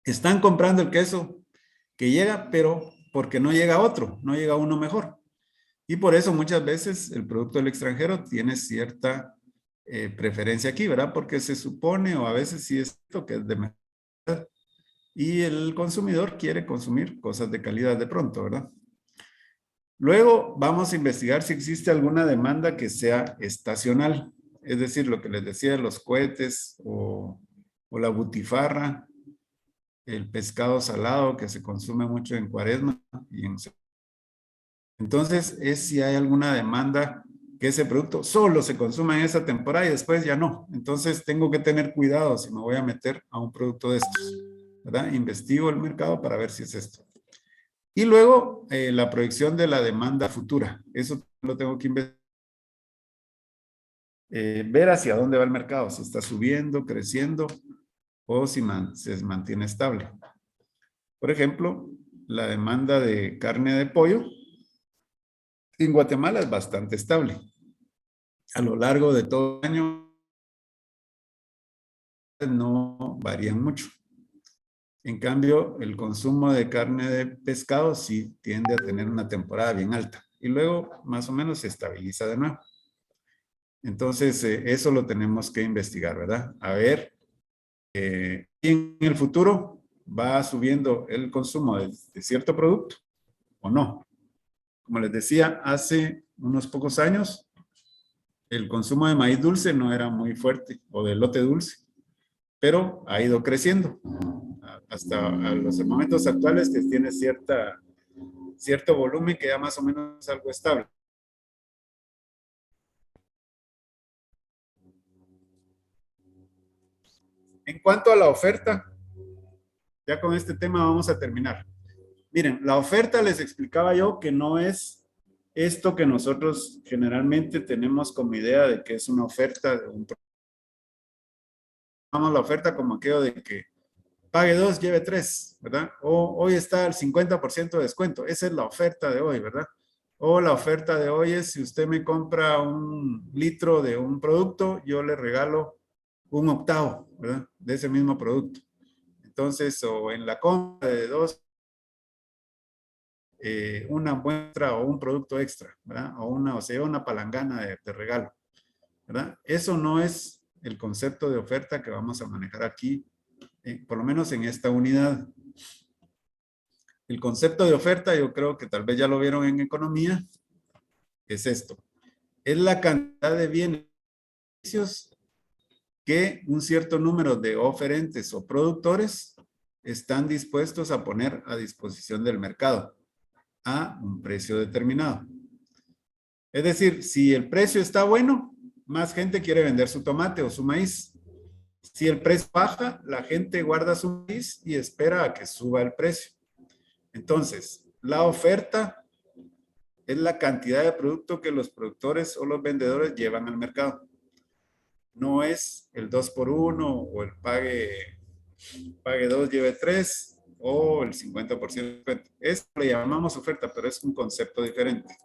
Están comprando el queso que llega, pero porque no llega otro, no llega uno mejor. Y por eso muchas veces el producto del extranjero tiene cierta preferencia aquí, ¿verdad? Porque se supone, o a veces sí es cierto que es de mejor calidad, y el consumidor quiere consumir cosas de calidad de pronto, ¿verdad? Luego vamos a investigar si existe alguna demanda que sea estacional, es decir, lo que les decía de los cohetes o la butifarra, el pescado salado que se consume mucho en Cuaresma. Entonces, es si hay alguna demanda que ese producto solo se consuma en esa temporada y después ya no. Entonces, tengo que tener cuidado si me voy a meter a un producto de estos, ¿verdad? Investigo el mercado para ver si es esto. Y luego, la proyección de la demanda futura. Eso lo tengo que investigar. Ver hacia dónde va el mercado, si está subiendo, creciendo, o si se mantiene estable. Por ejemplo, la demanda de carne de pollo en Guatemala es bastante estable. A lo largo de todo el año no varían mucho. En cambio, el consumo de carne de pescado sí tiende a tener una temporada bien alta y luego más o menos se estabiliza de nuevo. Entonces, eso lo tenemos que investigar, ¿verdad? A ver, en el futuro va subiendo el consumo de cierto producto o no. Como les decía, hace unos pocos años, el consumo de maíz dulce no era muy fuerte o de elote dulce, pero ha ido creciendo hasta a los momentos actuales que tiene cierto volumen que ya más o menos es algo estable. En cuanto a la oferta, ya con este tema vamos a terminar. Miren, la oferta les explicaba yo que no es esto que nosotros generalmente tenemos como idea de que es una oferta de un producto. Vamos la oferta como aquello de que pague 2, lleve 3, ¿verdad? O hoy está al 50% de descuento. Esa es la oferta de hoy, ¿verdad? O la oferta de hoy es si usted me compra 1 litro de un producto, yo le regalo 1/8, ¿verdad? De ese mismo producto. Entonces, o en la compra de 2, una muestra o un producto extra, ¿verdad? O sea, una palangana de regalo, ¿verdad? Eso no es el concepto de oferta que vamos a manejar aquí, por lo menos en esta unidad. El concepto de oferta, yo creo que tal vez ya lo vieron en economía, es esto. Es la cantidad de bienes y servicios que un cierto número de oferentes o productores están dispuestos a poner a disposición del mercado a un precio determinado. Es decir, si el precio está bueno, más gente quiere vender su tomate o su maíz. Si el precio baja, la gente guarda su maíz y espera a que suba el precio. Entonces, la oferta es la cantidad de producto que los productores o los vendedores llevan al mercado. No es el 2x1 o el pague 2, lleve 3 o el 50%. Esto le llamamos oferta, pero es un concepto diferente.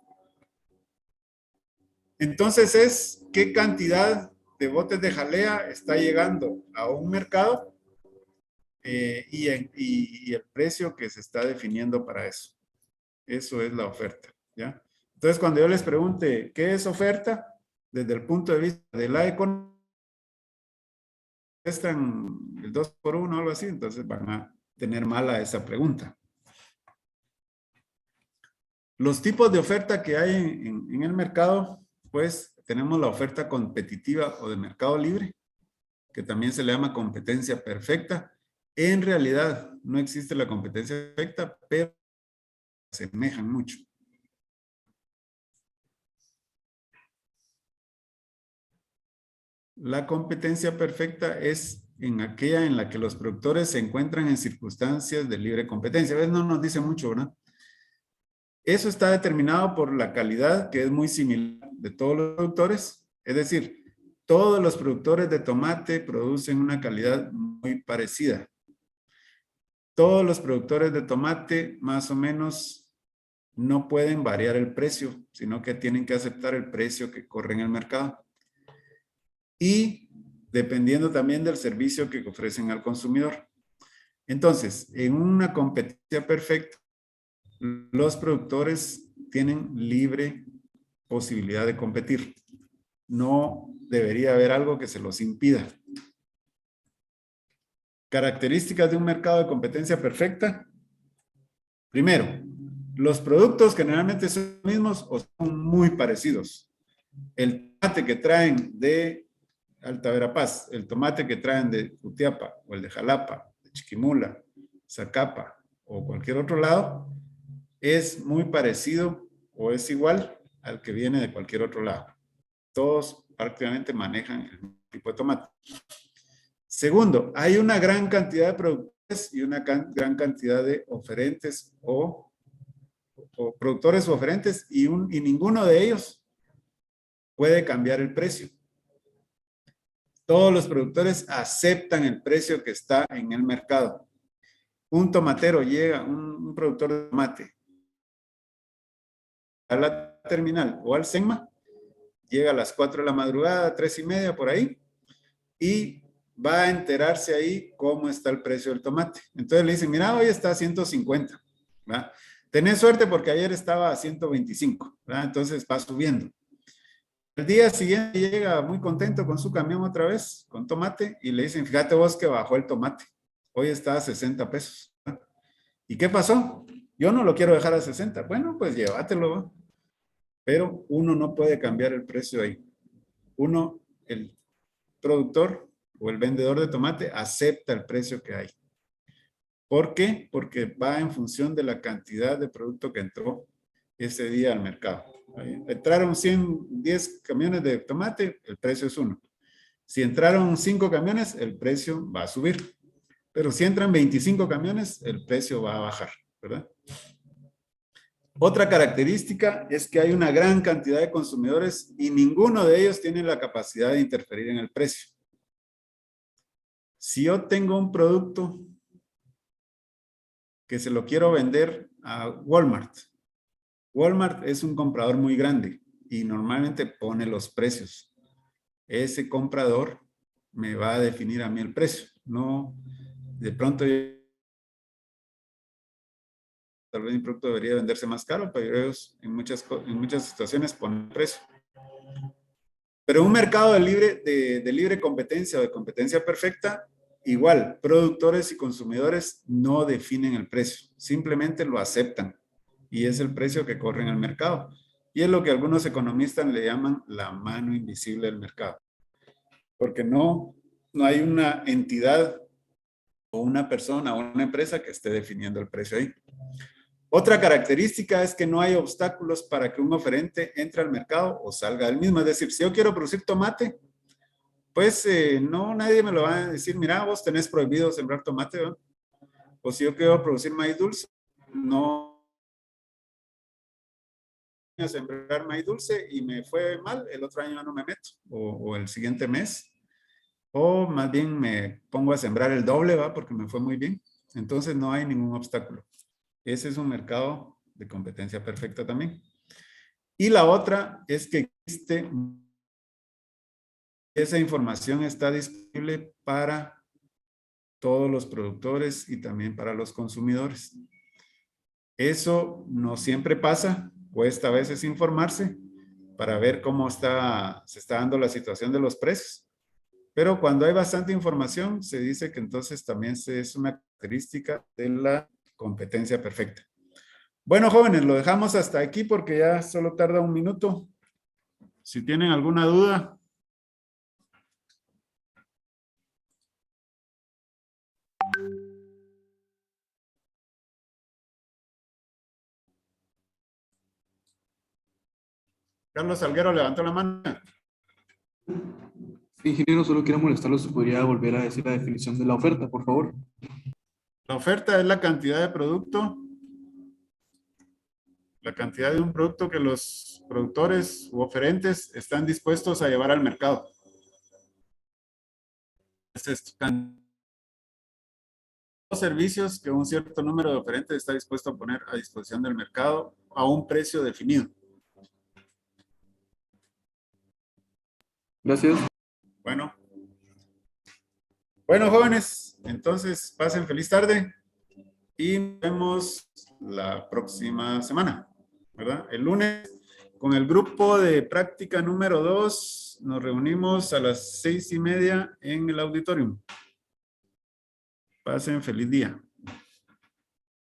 Entonces es qué cantidad de botes de jalea está llegando a un mercado y el precio que se está definiendo para eso. Eso es la oferta, ¿ya? Entonces, cuando yo les pregunte qué es oferta, desde el punto de vista de la economía, están el 2x1 o algo así, entonces van a tener mala esa pregunta. Los tipos de oferta que hay en el mercado, pues tenemos la oferta competitiva o de mercado libre, que también se le llama competencia perfecta. En realidad no existe la competencia perfecta, pero se asemejan mucho. La competencia perfecta es en aquella en la que los productores se encuentran en circunstancias de libre competencia. A veces no nos dice mucho, ¿verdad? Eso está determinado por la calidad, que es muy similar de todos los productores. Es decir, todos los productores de tomate producen una calidad muy parecida. Todos los productores de tomate más o menos no pueden variar el precio, sino que tienen que aceptar el precio que corre en el mercado. Y dependiendo también del servicio que ofrecen al consumidor. Entonces, en una competencia perfecta, los productores tienen libre posibilidad de competir. No debería haber algo que se los impida. Características de un mercado de competencia perfecta. Primero, los productos generalmente son los mismos o son muy parecidos. El tomate que traen de Alta Verapaz, el tomate que traen de Jutiapa o el de Jalapa, de Chiquimula, Zacapa o cualquier otro lado, es muy parecido o es igual al que viene de cualquier otro lado. Todos prácticamente manejan el mismo tipo de tomate. Segundo, hay una gran cantidad de productores y una gran cantidad de oferentes o productores o oferentes y ninguno de ellos puede cambiar el precio. Todos los productores aceptan el precio que está en el mercado. Un tomatero llega, un productor de tomate, a la terminal o al SEGMA, llega a las 4 de la madrugada, 3:30 por ahí, y va a enterarse ahí cómo está el precio del tomate. Entonces le dicen, mira, hoy está a 150, ¿verdad? Tenés suerte porque ayer estaba a 125, ¿verdad? Entonces va subiendo. El día siguiente llega muy contento con su camión otra vez, con tomate, y le dicen, fíjate vos que bajó el tomate. Hoy está a 60 pesos. ¿Verdad? ¿Y qué pasó? Yo no lo quiero dejar a 60. Bueno, pues llévatelo, ¿verdad? Pero uno no puede cambiar el precio ahí. Uno, el productor o el vendedor de tomate acepta el precio que hay. ¿Por qué? Porque va en función de la cantidad de producto que entró ese día al mercado. Entraron 110 camiones de tomate, el precio es 1. Si entraron 5 camiones, el precio va a subir. Pero si entran 25 camiones, el precio va a bajar, ¿verdad? Otra característica es que hay una gran cantidad de consumidores y ninguno de ellos tiene la capacidad de interferir en el precio. Si yo tengo un producto que se lo quiero vender a Walmart, Walmart es un comprador muy grande y normalmente pone los precios. Ese comprador me va a definir a mí el precio. No, de pronto tal vez mi producto debería venderse más caro, pero ellos en muchas situaciones ponen precio. Pero un mercado de libre competencia o de competencia perfecta, igual, productores y consumidores no definen el precio, simplemente lo aceptan y es el precio que corre en el mercado. Y es lo que algunos economistas le llaman la mano invisible del mercado. Porque no hay una entidad o una persona o una empresa que esté definiendo el precio ahí. Otra característica es que no hay obstáculos para que un oferente entre al mercado o salga del mismo. Es decir, si yo quiero producir tomate, pues no, nadie me lo va a decir, mira, vos tenés prohibido sembrar tomate, ¿no? O si yo quiero producir maíz dulce, no voy a sembrar maíz dulce y me fue mal, el otro año ya no me meto, o el siguiente mes, o más bien me pongo a sembrar el doble, ¿va? Porque me fue muy bien. Entonces no hay ningún obstáculo. Ese es un mercado de competencia perfecta también. Y la otra es que existe, esa información está disponible para todos los productores y también para los consumidores. Eso no siempre pasa, cuesta a veces informarse para ver cómo se está dando la situación de los precios. Pero cuando hay bastante información, se dice que entonces también es una característica de la competencia perfecta. Bueno, jóvenes, lo dejamos hasta aquí porque ya solo tarda un minuto. Si tienen alguna duda. Carlos Salguero levantó la mano. Ingeniero, solo quiero molestarlo si podría volver a decir la definición de la oferta, por favor. La oferta es la cantidad de producto, la cantidad de un producto que los productores u oferentes están dispuestos a llevar al mercado. Es esto, los servicios que un cierto número de oferentes está dispuesto a poner a disposición del mercado a un precio definido. Gracias. Bueno. Bueno, jóvenes, entonces pasen feliz tarde y nos vemos la próxima semana, ¿verdad? El lunes con el grupo de práctica número 2 nos reunimos a las 6:30 en el auditorium. Pasen feliz día.